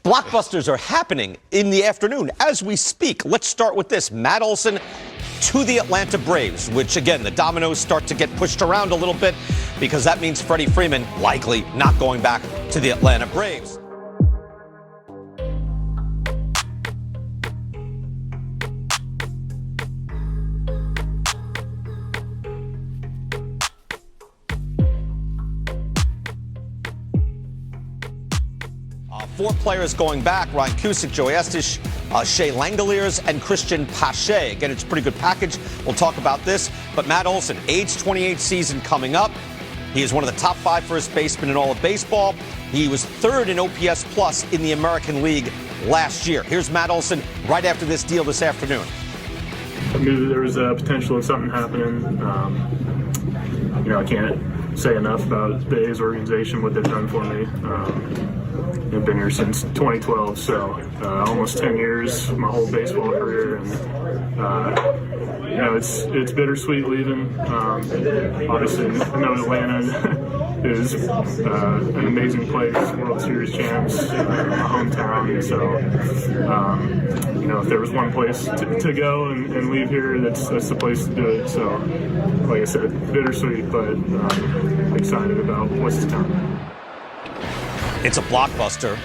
Blockbusters are happening in the afternoon as we speak. Let's start with this. Matt Olson to the Atlanta Braves, which, again, the dominoes start to get pushed around a little bit because that means Freddie Freeman likely not going back to the Atlanta Braves. Four players going back: Ryan Cusick, Joey Estes, Shea Langoliers, and Cristian Pache. Again, it's a pretty good package. We'll talk about this. But Matt Olson, age 28 season coming up. He is one of the top 5 first basemen in all of baseball. He was 3rd in OPS plus in the American League last year. Here's Matt Olson right after this deal this afternoon. I knew that there was a potential of something happening. I can't say enough about the A's organization, what they've done for me. I've been here since 2012, so almost 10 years, my whole baseball career, and it's bittersweet leaving. Obviously, I know Atlanta is an amazing place, World Series champs, my hometown. So, if there was one place to go and leave here, that's the place to do it. So, like I said, bittersweet, but excited about what's to come. It's a blockbuster.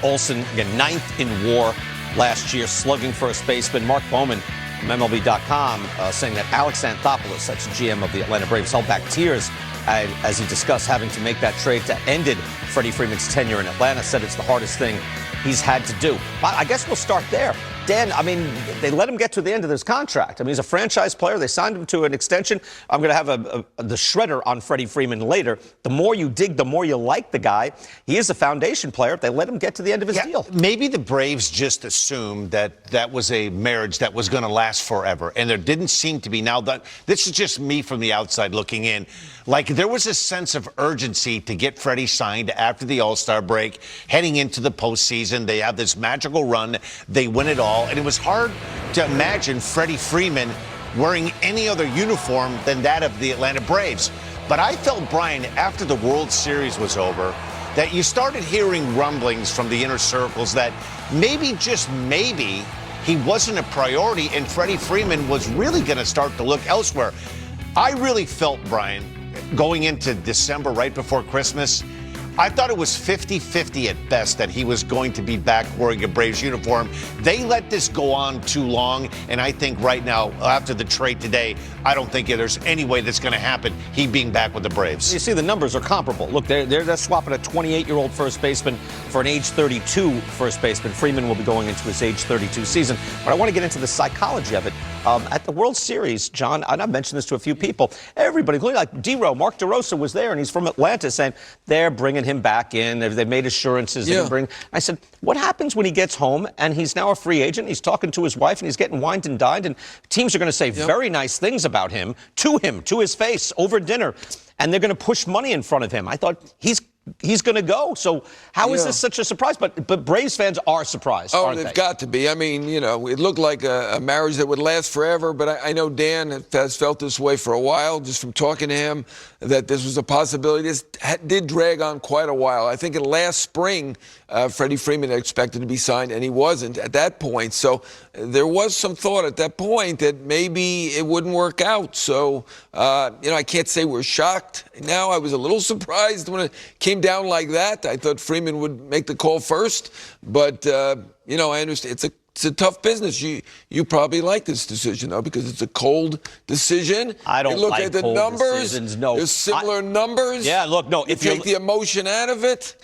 Olson, again, 9th in WAR last year, slugging first baseman. Mark Bowman from MLB.com saying that Alex Anthopoulos, that's the GM of the Atlanta Braves, held back tears as he discussed having to make that trade that ended Freddie Freeman's tenure in Atlanta. Said it's the hardest thing he's had to do. But I guess we'll start there. Dan, they let him get to the end of his contract. He's a franchise player. They signed him to an extension. I'm going to have the shredder on Freddie Freeman later. The more you dig, the more you like the guy. He is a foundation player. They let him get to the end of his deal. Maybe the Braves just assumed that was a marriage that was going to last forever, and there didn't seem to be. Now, this is just me from the outside looking in. Like, there was a sense of urgency to get Freddie signed after the All-Star break, heading into the postseason. They have this magical run. They win it all. And it was hard to imagine Freddie Freeman wearing any other uniform than that of the Atlanta Braves. But I felt, Brian, after the World Series was over, that you started hearing rumblings from the inner circles that maybe, just maybe, he wasn't a priority and Freddie Freeman was really going to start to look elsewhere. I really felt, Brian, going into December, right before Christmas, I thought it was 50-50 at best that he was going to be back wearing a Braves uniform. They let this go on too long, and I think right now, after the trade today, I don't think there's any way that's going to happen, he being back with the Braves. You see, the numbers are comparable. Look, they're swapping a 28-year-old first baseman for an age 32 first baseman. Freeman will be going into his age 32 season. But I want to get into the psychology of it. At the World Series, John, and I've mentioned this to a few people, everybody, including like Mark DeRosa was there, and he's from Atlanta, saying they're bringing him back in. They've made assurances. Yeah. I said, what happens when he gets home and he's now a free agent? He's talking to his wife and he's getting wined and dined, and teams are going to say very nice things about him, to his face, over dinner, and they're going to push money in front of him. I thought he's going to go. So how is this such a surprise? But Braves fans are surprised, aren't they? They've got to be. It looked like a marriage that would last forever, but I know Dan has felt this way for a while, just from talking to him, that this was a possibility. This did drag on quite a while. I think last spring, Freddie Freeman expected to be signed, and he wasn't at that point. So there was some thought at that point that maybe it wouldn't work out. So, I can't say we're shocked. Now, I was a little surprised when it came down like that. I thought Freeman would make the call first, but I understand it's a tough business. You probably like this decision, though, because it's a cold decision. I don't look like at the cold numbers. Decisions. No, there's similar numbers. Yeah, look, no. If you take the emotion out of it.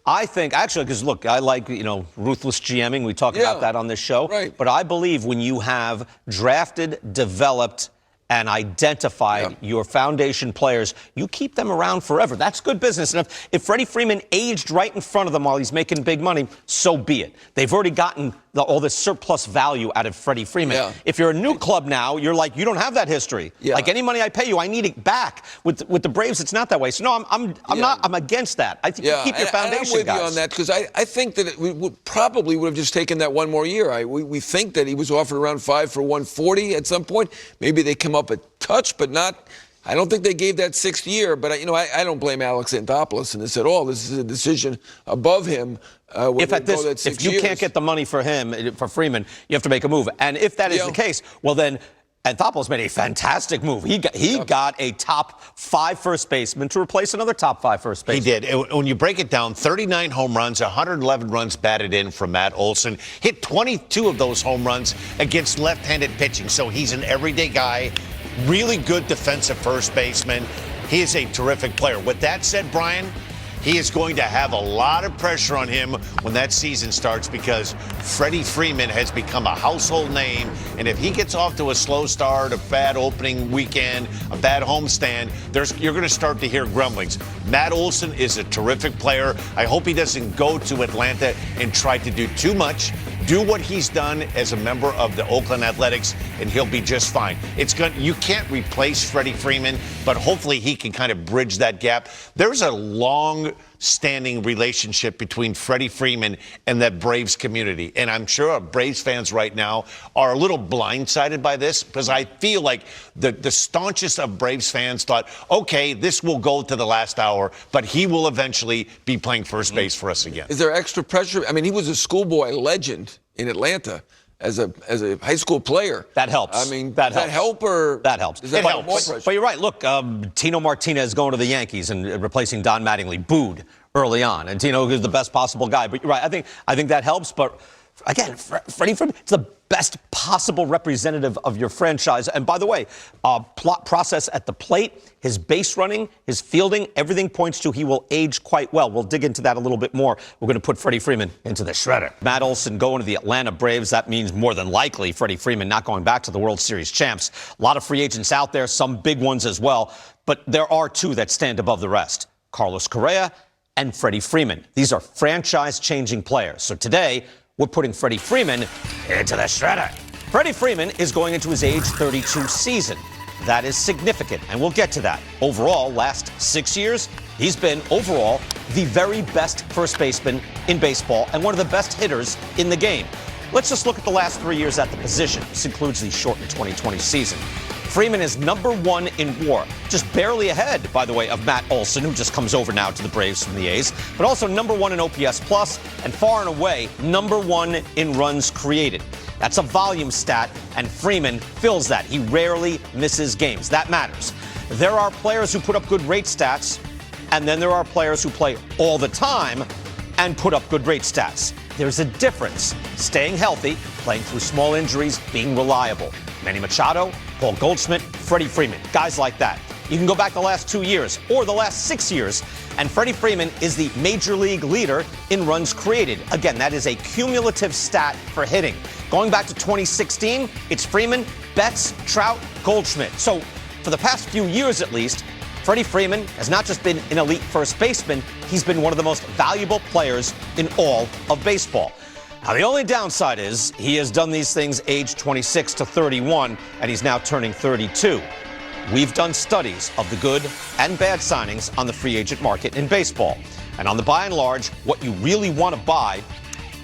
I think, actually, because look, I like, ruthless GMing. We talk about that on this show. Right. But I believe when you have drafted, developed, and identified your foundation players, you keep them around forever. That's good business. And if Freddie Freeman aged right in front of them while he's making big money, so be it. They've already gotten all this surplus value out of Freddie Freeman. Yeah. If you're a new club now, you're like, you don't have that history. Yeah. Like, any money I pay you, I need it back. With the Braves, it's not that way. So no, I'm against that. I think you keep your foundation and I'm with you on that, because I think that we probably would have just taken that one more year. We think that he was offered around 5 for 140 at some point. Maybe they come up a touch, but not I don't think they gave that 6th year, but I don't blame Alex Anthopoulos in this at all. This is a decision above him. If you can't get the money for him, for Freeman, you have to make a move. And if that is the case, well then, Anthopoulos made a fantastic move. He got a top 5 first baseman to replace another top 5 first baseman. He did. When you break it down, 39 home runs, 111 runs batted in from Matt Olson. Hit 22 of those home runs against left-handed pitching. So he's an everyday guy, really good defensive first baseman. He is a terrific player. With that said, Brian, he is going to have a lot of pressure on him when that season starts because Freddie Freeman has become a household name. And if he gets off to a slow start, a bad opening weekend, a bad homestand, you're going to start to hear grumblings. Matt Olson is a terrific player. I hope he doesn't go to Atlanta and try to do too much. Do what he's done as a member of the Oakland Athletics, and he'll be just fine. You can't replace Freddie Freeman, but hopefully he can kind of bridge that gap. There's a long-standing relationship between Freddie Freeman and that Braves community, and I'm sure our Braves fans right now are a little blindsided by this because I feel like the staunchest of Braves fans thought, okay, this will go to the last hour, but he will eventually be playing first base for us again. Is there extra pressure? I mean, he was a schoolboy legend in Atlanta as a high school player. That helps. I mean, that does that help or that helps? Does that help more pressure? But you're right. Look, Tino Martinez going to the Yankees and replacing Don Mattingly, booed early on, and Tino is the best possible guy. But you're right. I think that helps. But again, Freddie Freeman is the best possible representative of your franchise. And by the way, process at the plate, his base running, his fielding, everything points to he will age quite well. We'll dig into that a little bit more. We're going to put Freddie Freeman into the shredder. Matt Olson going to the Atlanta Braves. That means more than likely Freddie Freeman not going back to the World Series champs. A lot of free agents out there, some big ones as well. But there are 2 that stand above the rest. Carlos Correa and Freddie Freeman. These are franchise-changing players. So today, we're putting Freddie Freeman into the shredder. Freddie Freeman is going into his age 32 season. That is significant, and we'll get to that. Overall, last 6 years, he's been overall the very best first baseman in baseball and one of the best hitters in the game. Let's just look at the last 3 years at the position. This includes the shortened 2020 season. Freeman is number 1 in WAR, just barely ahead, by the way, of Matt Olson, who just comes over now to the Braves from the A's, but also number 1 in OPS plus, and far and away number 1 in runs created. That's a volume stat, and Freeman fills that. He rarely misses games. That matters. There are players who put up good rate stats, and then there are players who play all the time and put up good rate stats. There's a difference. Staying healthy, playing through small injuries, being reliable. Manny Machado, Paul Goldschmidt, Freddie Freeman, guys like that. You can go back the last 2 years or the last 6 years, and Freddie Freeman is the major league leader in runs created. Again, that is a cumulative stat for hitting. Going back to 2016, it's Freeman, Betts, Trout, Goldschmidt. So for the past few years at least, Freddie Freeman has not just been an elite first baseman, he's been one of the most valuable players in all of baseball. Now, the only downside is he has done these things age 26 to 31, and he's now turning 32. We've done studies of the good and bad signings on the free agent market in baseball. And on the by and large, what you really want to buy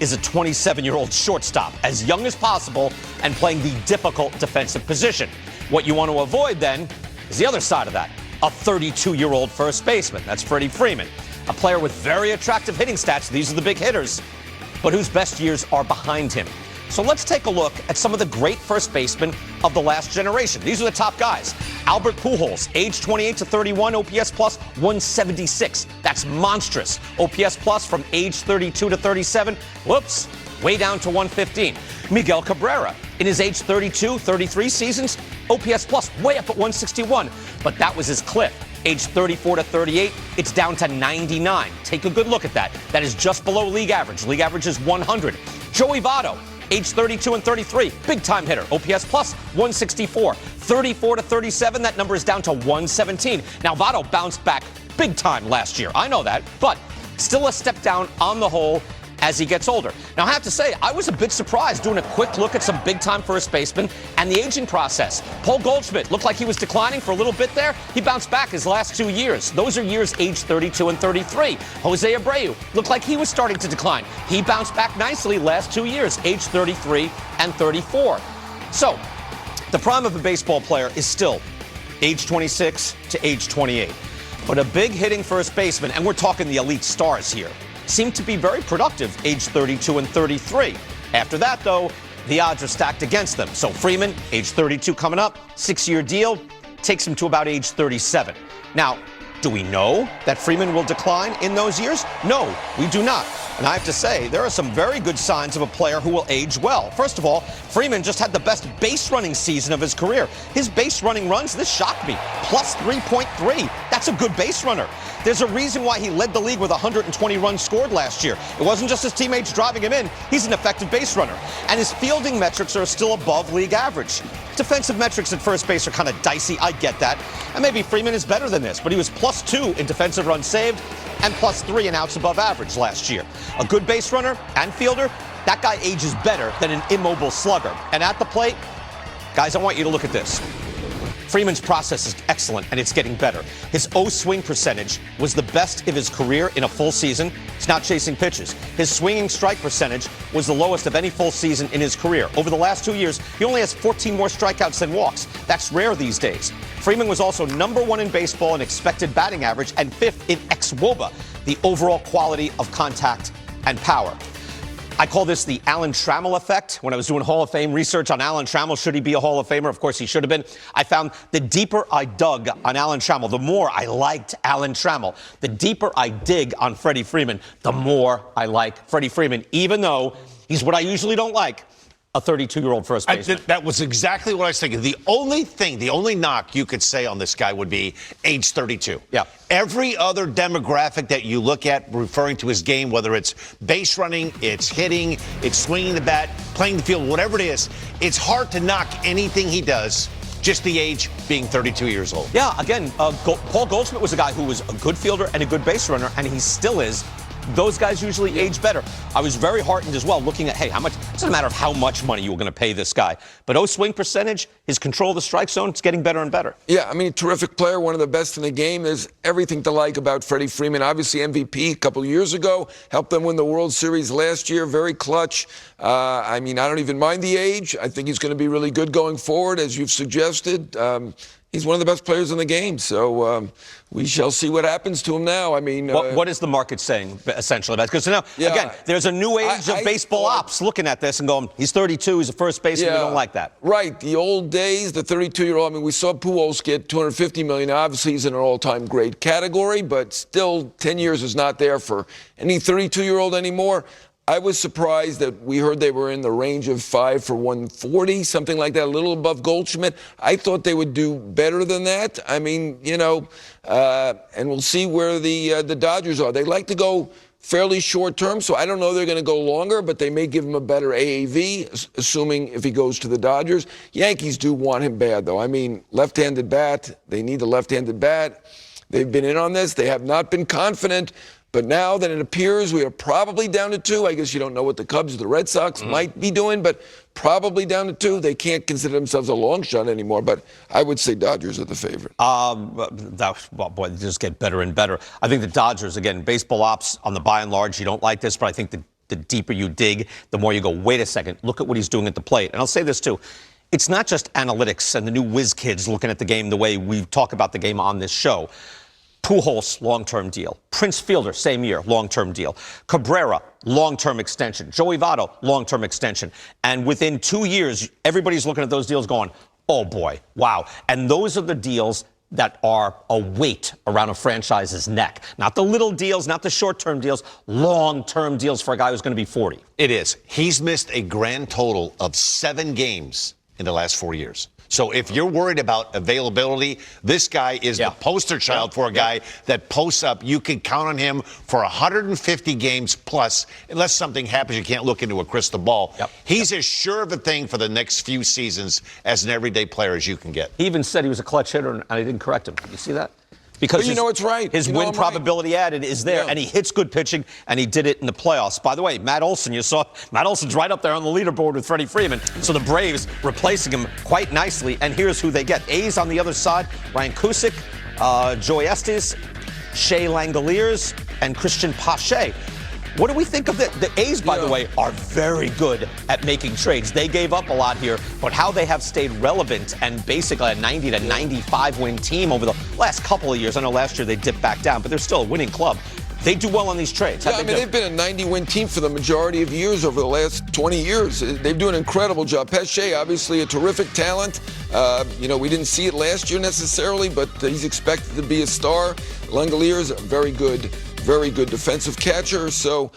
is a 27-year-old shortstop, as young as possible and playing the difficult defensive position. What you want to avoid then is the other side of that, a 32-year-old first baseman. That's Freddie Freeman, a player with very attractive hitting stats. These are the big hitters, but whose best years are behind him. So let's take a look at some of the great first basemen of the last generation. These are the top guys. Albert Pujols, age 28 to 31, OPS plus 176. That's monstrous. OPS plus from age 32 to 37, whoops, way down to 115. Miguel Cabrera, in his age 32, 33 seasons, OPS plus way up at 161. But that was his cliff. Age 34 to 38, it's down to 99. Take a good look at that. That is just below league average. League average is 100. Joey Votto, age 32 and 33, big-time hitter. OPS plus 164. 34 to 37, that number is down to 117. Now, Votto bounced back big time last year. I know that, but still a step down on the whole as he gets older. Now, I have to say, I was a bit surprised doing a quick look at some big-time first basemen and the aging process. Paul Goldschmidt looked like he was declining for a little bit there. He bounced back his last 2 years. Those are years age 32 and 33. Jose Abreu looked like he was starting to decline. He bounced back nicely last 2 years, age 33 and 34. So, the prime of a baseball player is still age 26 to age 28. But a big hitting first baseman, and we're talking the elite stars here, seemed to be very productive age 32 and 33. After that, though, the odds are stacked against them. So Freeman, age 32 coming up, 6-year deal, takes him to about age 37. Now, do we know that Freeman will decline in those years? No, we do not. And I have to say, there are some very good signs of a player who will age well. First of all, Freeman just had the best base running season of his career. His base running runs, this shocked me, plus 3.3. That's a good base runner. There's a reason why he led the league with 120 runs scored last year. It wasn't just his teammates driving him in. He's an effective base runner. And his fielding metrics are still above league average. Defensive metrics at first base are kind of dicey. I get that. And maybe Freeman is better than this, but he was plus 2 in defensive runs saved and plus 3 in outs above average last year. A good base runner and fielder, that guy ages better than an immobile slugger. And at the plate, guys, I want you to look at this. Freeman's process is excellent, and it's getting better. His O-swing percentage was the best of his career in a full season. He's not chasing pitches. His swinging strike percentage was the lowest of any full season in his career. Over the last 2 years, he only has 14 more strikeouts than walks. That's rare these days. Freeman was also #1 in baseball in expected batting average and 5th in xWOBA, the overall quality of contact and power. I call this the Alan Trammell effect. When I was doing Hall of Fame research on Alan Trammell, should he be a Hall of Famer? Of course, he should have been. I found the deeper I dug on Alan Trammell, the more I liked Alan Trammell. The deeper I dig on Freddie Freeman, the more I like Freddie Freeman, even though he's what I usually don't like, a 32-year-old first baseman. That was exactly what I was thinking. The only knock you could say on this guy would be age 32. Yeah. Every other demographic that you look at referring to his game, whether it's base running, it's hitting, it's swinging the bat, playing the field, whatever it is, it's hard to knock anything he does, just the age being 32 years old. Yeah, again, Paul Goldschmidt was a guy who was a good fielder and a good base runner, and he still is. Those guys usually age better. I was very heartened as well looking at, hey, how much, it doesn't matter how much money you were going to pay this guy. But O-swing percentage, his control of the strike zone, it's getting better and better. Yeah, I mean, terrific player, one of the best in the game. There's everything to like about Freddie Freeman. Obviously, MVP a couple of years ago, helped them win the World Series last year, very clutch. I mean, I don't even mind the age. I think he's going to be really good going forward, as you've suggested. He's one of the best players in the game, so we shall see what happens to him now. I mean, what is the market saying essentially about it? Because now, again, there's a new age of baseball ops looking at this and going, he's 32, he's a first baseman, we don't like that. Right, the old days, the 32-year-old. I mean, we saw Pujols get $250 million. Obviously, he's in an all-time great category, but still, 10 years is not there for any 32-year-old anymore. I was surprised that we heard they were in the range of 5 for 140, something like that, a little above Goldschmidt. I thought they would do better than that. I mean, you know, and we'll see where the Dodgers are. They like to go fairly short term, so I don't know they're going to go longer, but they may give him a better AAV, assuming if he goes to the Dodgers. Yankees do want him bad, though. I mean, left-handed bat. They need a left-handed bat. They've been in on this. They have not been confident. But now that it appears we are probably down to 2, I guess you don't know what the Cubs or the Red Sox might be doing, but probably down to 2. They can't consider themselves a long shot anymore, but I would say Dodgers are the favorite. Well, boy, they just get better and better. I think the Dodgers, again, baseball ops on the by and large, you don't like this, but I think the deeper you dig, the more you go, wait a second, look at what he's doing at the plate. And I'll say this, too. It's not just analytics and the new whiz kids looking at the game the way we talk about the game on this show. Pujols, long-term deal. Prince Fielder, same year, long-term deal. Cabrera, long-term extension. Joey Votto, long-term extension. And within 2 years, everybody's looking at those deals going, oh, boy, wow. And those are the deals that are a weight around a franchise's neck. Not the little deals, not the short-term deals, long-term deals for a guy who's going to be 40. It is. He's missed a grand total of 7 games in the last 4 years. So if you're worried about availability, this guy is the poster child for a guy that posts up. You can count on him for 150 games plus, unless something happens, you can't look into a crystal ball. He's as sure of a thing for the next few seasons as an everyday player as you can get. He even said he was a clutch hitter, and I didn't correct him. You see that? Because you know it's right. His win probability added is there, and he hits good pitching, and he did it in the playoffs. By the way, Matt Olson, you saw Matt Olson's right up there on the leaderboard with Freddie Freeman. So the Braves replacing him quite nicely, and here's who they get. A's on the other side, Ryan Cusick, Joey Estes, Shea Langoliers, and Cristian Pache. What do we think of the A's, by the way, are very good at making trades. They gave up a lot here, but how they have stayed relevant and basically a 90 to 95 win team over the last couple of years. I know last year they dipped back down, but they're still a winning club. They do well on these trades. Yeah, they've been a 90-win team for the majority of years over the last 20 years. They do an incredible job. Pache, obviously a terrific talent. We didn't see it last year necessarily, but he's expected to be a star. Langoliers, very good defensive catcher. So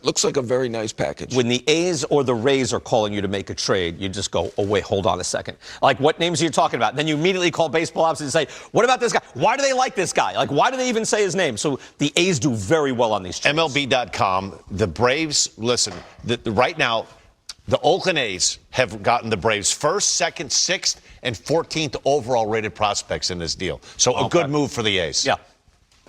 looks like a very nice package. When the A's or the Rays are calling you to make a trade, you just go, oh, wait, hold on a second. Like, what names are you talking about? Then you immediately call baseball ops and say, what about this guy? Why do they like this guy? Like, why do they even say his name? So the A's do very well on these trades. MLB.com, the Braves, listen, right now, the Oakland A's have gotten the Braves first, second, sixth, and 14th overall rated prospects in this deal. So a good move for the A's. Yeah.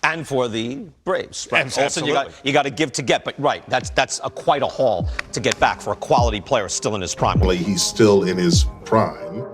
And for the Braves. Right? Also, Absolutely. you got to give to get. But, right, that's quite a haul to get back for a quality player still in his prime. He's still in his prime.